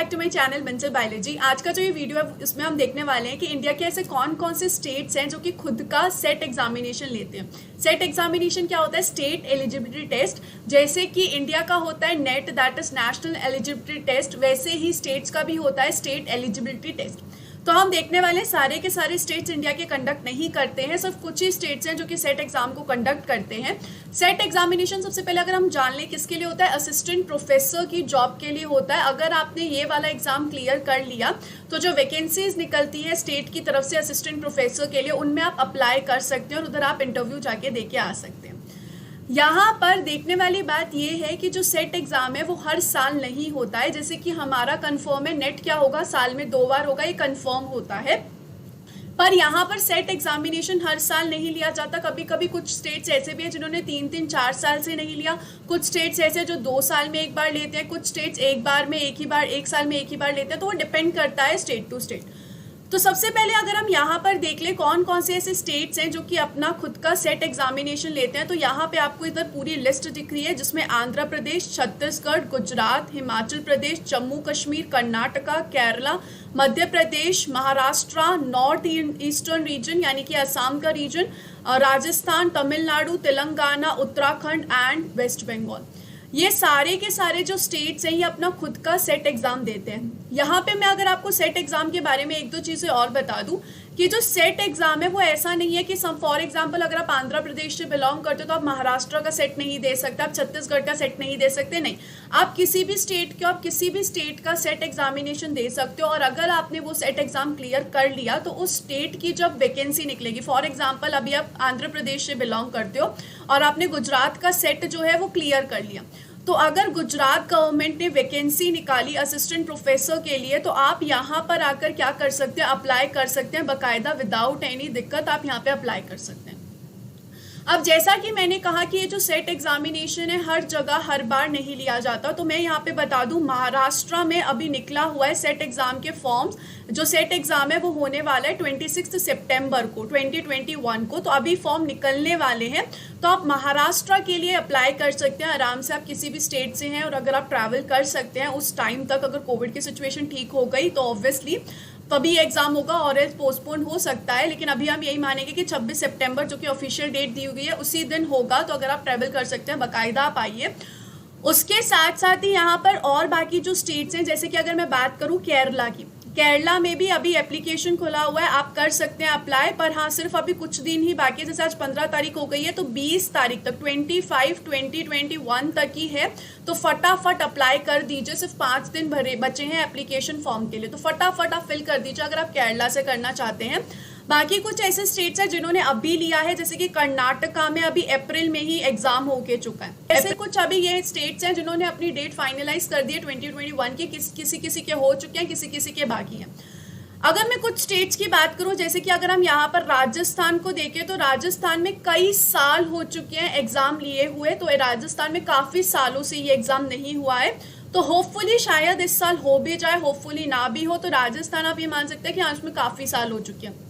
Back to my channel Bansal biology. आज का जो ये वीडियो है इसमें हम देखने वाले हैं कि इंडिया के ऐसे कौन कौन से स्टेट्स हैं जो कि खुद का सेट एग्जामिनेशन लेते हैं। सेट एग्जामिनेशन क्या होता है? State eligibility test. जैसे कि इंडिया का होता है NET, that is national eligibility test, वैसे ही स्टेट्स का भी होता है स्टेट एलिजिबिलिटी टेस्ट। तो हम देखने वाले सारे के सारे स्टेट्स इंडिया के कंडक्ट नहीं करते हैं, सिर्फ कुछ ही स्टेट्स हैं जो कि सेट एग्जाम को कंडक्ट करते हैं। सेट एग्जामिनेशन सबसे पहले अगर हम जान लें किसके लिए होता है, असिस्टेंट प्रोफेसर की जॉब के लिए होता है। अगर आपने ये वाला एग्जाम क्लियर कर लिया तो जो वैकेंसीज निकलती है स्टेट की तरफ से असिस्टेंट प्रोफेसर के लिए, उनमें आप अप्लाई कर सकते हैं और उधर आप इंटरव्यू जाके दे के आ सकते हैं। यहाँ पर देखने वाली बात यह है कि जो सेट एग्जाम है वो हर साल नहीं होता है। जैसे कि हमारा कंफर्म है नेट क्या होगा, साल में 2 बार होगा, ये कंफर्म होता है। पर यहाँ पर सेट एग्जामिनेशन हर साल नहीं लिया जाता। कभी कभी कुछ स्टेट्स ऐसे भी हैं जिन्होंने 3-3, 4 साल से नहीं लिया। कुछ स्टेट्स ऐसे जो 2 साल में एक बार लेते हैं, कुछ स्टेट्स एक साल में एक ही बार लेते हैं। तो वो डिपेंड करता है स्टेट टू स्टेट। तो सबसे पहले अगर हम यहाँ पर देख लें कौन कौन से ऐसे स्टेट्स हैं जो कि अपना खुद का सेट एग्जामिनेशन लेते हैं, तो यहाँ पे आपको इधर पूरी लिस्ट दिख रही है जिसमें Andhra Pradesh, Chhattisgarh, Gujarat, Himachal Pradesh, Jammu Kashmir, Karnataka, Kerala, Madhya Pradesh, Maharashtra, north eastern region यानी कि असम का region, Rajasthan, Tamil Nadu, Telangana, Uttarakhand and west Bengal. ये सारे के सारे जो स्टेट्स हैं ये अपना खुद का सेट एग्जाम देते हैं। यहाँ पे मैं अगर आपको सेट एग्जाम के बारे में 1-2 चीजें और बता दूं कि जो सेट एग्जाम है वो ऐसा नहीं है कि फॉर एग्जाम्पल अगर आप आंध्र प्रदेश से बिलोंग करते हो तो आप महाराष्ट्र का सेट नहीं दे सकते, आप छत्तीसगढ़ का सेट नहीं दे सकते। नहीं, आप किसी भी स्टेट का सेट एग्जामिनेशन दे सकते हो। और अगर आपने वो सेट एग्जाम क्लियर कर लिया तो उस स्टेट की जब वैकेंसी निकलेगी, फॉर एग्जाम्पल अभी आप आंध्र प्रदेश से बिलोंग करते हो और आपने गुजरात का सेट जो है वो क्लियर कर लिया, तो अगर गुजरात गवर्नमेंट ने वैकेंसी निकाली असिस्टेंट प्रोफेसर के लिए तो आप यहाँ पर आकर क्या कर सकते हैं, अप्लाई कर सकते हैं बाकायदा, विदाउट एनी दिक्कत आप यहाँ पे अप्लाई कर सकते हैं। अब जैसा कि मैंने कहा कि ये जो सेट एग्जामिनेशन है हर जगह हर बार नहीं लिया जाता, तो मैं यहाँ पे बता दूं महाराष्ट्र में अभी निकला हुआ है सेट एग्जाम के फॉर्म्स। जो सेट एग्जाम है वो होने वाला है 26 सितंबर को 2021 को, तो अभी फॉर्म निकलने वाले हैं। तो आप महाराष्ट्र के लिए अप्लाई कर सकते हैं आराम से, आप किसी भी स्टेट से हैं और अगर आप ट्रैवल कर सकते हैं उस टाइम तक, अगर कोविड की सिचुएशन ठीक हो गई तो ऑब्वियसली तभी एग्जाम होगा और एल्स पोस्टपोन हो सकता है। लेकिन अभी हम यही मानेंगे कि 26 सितंबर जो कि ऑफिशियल डेट दी हुई है उसी दिन होगा। तो अगर आप ट्रैवल कर सकते हैं बाकायदा आप आइए। उसके साथ साथ ही यहाँ पर और बाकी जो स्टेट्स हैं, जैसे कि अगर मैं बात करूँ केरला की, केरला में भी अभी एप्लीकेशन खुला हुआ है, आप कर सकते हैं अप्लाई। पर हाँ, सिर्फ अभी कुछ दिन ही बाकी है, जैसे आज 15 तारीख हो गई है तो 20 तारीख तक 25/20/21 तक ही है। तो फटाफट अप्लाई कर दीजिए, सिर्फ 5 दिन बचे हैं एप्लीकेशन फॉर्म के लिए, तो फटाफट आप फिल कर दीजिए अगर आप केरला से करना चाहते हैं। बाकी कुछ ऐसे स्टेट्स हैं जिन्होंने अभी लिया है, जैसे कि कर्नाटका में अभी अप्रैल में ही एग्जाम होके चुका है। ऐसे कुछ अभी ये स्टेट्स हैं जिन्होंने अपनी डेट फाइनलाइज कर दी है 2021 की, किसी के हो चुके हैं, किसी के बाकी हैं। अगर मैं कुछ स्टेट्स की बात करूं, जैसे कि अगर हम यहाँ पर राजस्थान को देखें तो राजस्थान में कई साल हो चुके हैं एग्जाम लिए हुए, तो राजस्थान में काफी सालों से ये एग्जाम नहीं हुआ है। तो होपफुली शायद इस साल हो भी जाए, होपफुली ना भी हो। तो राजस्थान आप ये मान सकते हैं कि आज में काफी साल हो चुके हैं।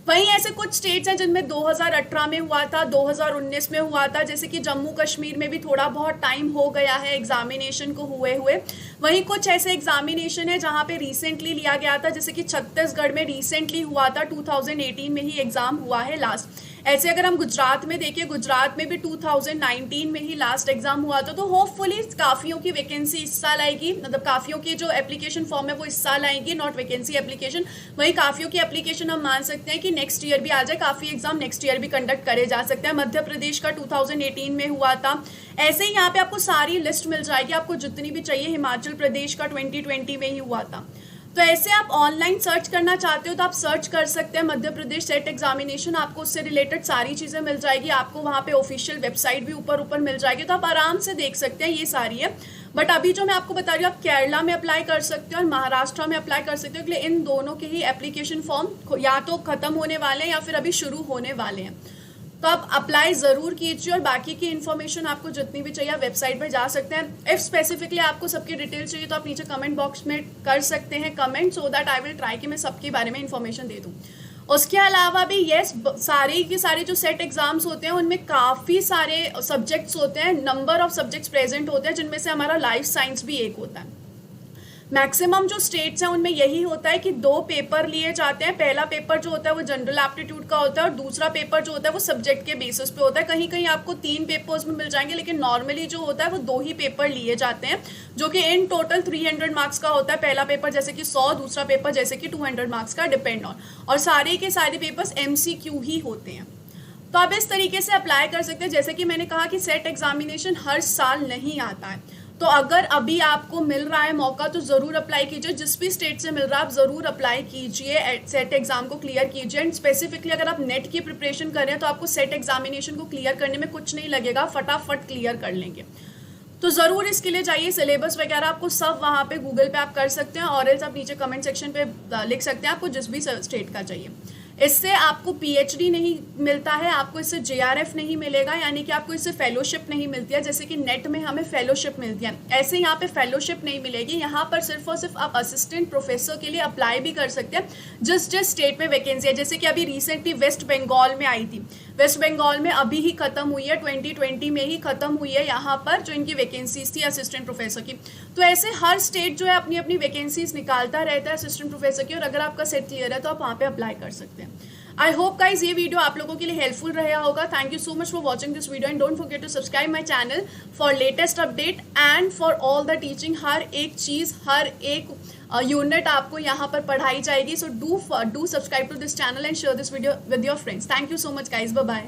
वहीं ऐसे कुछ स्टेट्स हैं जिनमें 2018 में हुआ था, 2019 में हुआ था, जैसे कि जम्मू कश्मीर में भी थोड़ा बहुत टाइम हो गया है एग्जामिनेशन को हुए हुए। वहीं कुछ ऐसे एग्जामिनेशन है जहां पे रिसेंटली लिया गया था, जैसे कि छत्तीसगढ़ में रिसेंटली हुआ था, 2018 में ही एग्जाम हुआ है लास्ट। ऐसे अगर हम गुजरात में देखें, गुजरात में भी 2019 में ही लास्ट एग्जाम हुआ था। तो होपफुली काफियों की वैकेंसी इस साल आएगी, मतलब काफियों की जो एप्लीकेशन फॉर्म है वो इस साल आएंगी, नॉट वैकेंसी एप्लीकेशन। वहीं काफियों की एप्लीकेशन हम मान सकते हैं कि नेक्स्ट ईयर भी आ जाए, काफी एग्जाम नेक्स्ट ईयर भी कंडक्ट करे जा सकते हैं। मध्य प्रदेश का 2018 में हुआ था। ऐसे ही यहाँ पे आपको सारी लिस्ट मिल जाएगी, आपको जितनी भी चाहिए। हिमाचल प्रदेश का 2020 में ही हुआ था। तो ऐसे आप ऑनलाइन सर्च करना चाहते हो तो आप सर्च कर सकते हैं मध्य प्रदेश सेट एग्जामिनेशन, आपको उससे रिलेटेड सारी चीजें मिल जाएगी। आपको वहाँ पे ऑफिशियल वेबसाइट भी ऊपर मिल जाएगी, तो आप आराम से देख सकते हैं, ये सारी है। बट अभी जो मैं आपको बता रही हूँ, आप केरला में अप्लाई कर सकते हो और महाराष्ट्र में अप्लाई कर सकते हो, इसलिए इन दोनों के ही एप्लीकेशन फॉर्म या तो खत्म होने वाले हैं या फिर अभी शुरू होने वाले हैं। तो आप अप्लाई जरूर कीजिए और बाकी की इन्फॉर्मेशन आपको जितनी भी चाहिए वेबसाइट पर जा सकते हैं। इफ स्पेसिफिकली आपको सबकी डिटेल चाहिए तो आप नीचे कमेंट बॉक्स में कर सकते हैं comment, so that I will try कि मैं सबके बारे में इन्फॉर्मेशन दे दूं। उसके अलावा भी यस, सारे के सारे जो सेट एग्जाम्स होते हैं उनमें काफ़ी सारे सब्जेक्ट्स होते हैं, नंबर ऑफ सब्जेक्ट्स प्रेजेंट होते हैं, जिनमें से हमारा लाइफ साइंस भी एक होता है। मैक्सिमम जो स्टेट्स हैं उनमें यही होता है कि 2 पेपर लिए जाते हैं। पहला पेपर जो होता है वो जनरल एप्टीट्यूड का होता है और दूसरा पेपर जो होता है वो सब्जेक्ट के बेसिस पे होता है। कहीं कहीं आपको 3 पेपर्स में मिल जाएंगे, लेकिन नॉर्मली जो होता है वो 2 ही पेपर लिए जाते हैं, जो कि इन टोटल 300 मार्क्स का होता है। पहला पेपर जैसे कि 100, दूसरा पेपर जैसे कि 200 मार्क्स का, डिपेंड ऑन, और सारे के सारे पेपर्स MCQ ही होते हैं। तो आप इस तरीके से अप्लाई कर सकते हैं। जैसे कि मैंने कहा कि सेट एग्जामिनेशन हर साल नहीं आता है, तो अगर अभी आपको मिल रहा है मौका तो ज़रूर अप्लाई कीजिए। जिस भी स्टेट से मिल रहा है आप ज़रूर अप्लाई कीजिए, सेट एग्जाम को क्लियर कीजिए। एंड स्पेसिफिकली अगर आप नेट की प्रिपरेशन कर रहे हैं तो आपको सेट एग्जामिनेशन को क्लियर करने में कुछ नहीं लगेगा, फटाफट क्लियर कर लेंगे। तो ज़रूर इसके लिए जाइए, सिलेबस वगैरह आपको सब वहाँ पे गूगल पे आप कर सकते हैं, और एल्स आप नीचे कमेंट सेक्शन पे लिख सकते हैं आपको जिस भी स्टेट का चाहिए। इससे आपको PhD नहीं मिलता है, आपको इससे JRF नहीं मिलेगा, यानी कि आपको इससे फेलोशिप नहीं मिलती है। जैसे कि नेट में हमें फेलोशिप मिलती है, ऐसे यहाँ पे फेलोशिप नहीं मिलेगी। यहाँ पर सिर्फ और सिर्फ आप असिस्टेंट प्रोफेसर के लिए अप्लाई भी कर सकते हैं जिस स्टेट में वैकेंसी है। जैसे कि अभी रिसेंटली वेस्ट बंगाल में आई थी, वेस्ट बंगाल में अभी ही खत्म हुई है, 2020 में ही खत्म हुई है यहाँ पर जो इनकी वैकेंसीज थी असिस्टेंट प्रोफेसर की। तो ऐसे हर स्टेट जो है अपनी अपनी वैकेंसीज निकालता रहता है असिस्टेंट प्रोफेसर की, और अगर आपका सेट क्लियर है तो आप वहाँ पे अप्लाई कर सकते हैं। आई होप गाइज ये वीडियो आप लोगों के लिए हेल्पफुल रहा होगा। Thank you so much for watching this video and don't forget to subscribe my channel for latest update and for all the teaching. हर एक चीज़, हर एक यूनिट आपको यहाँ पर पढ़ाई जाएगी। So do subscribe to this channel and share this video with your friends. Thank you so much guys, bye bye.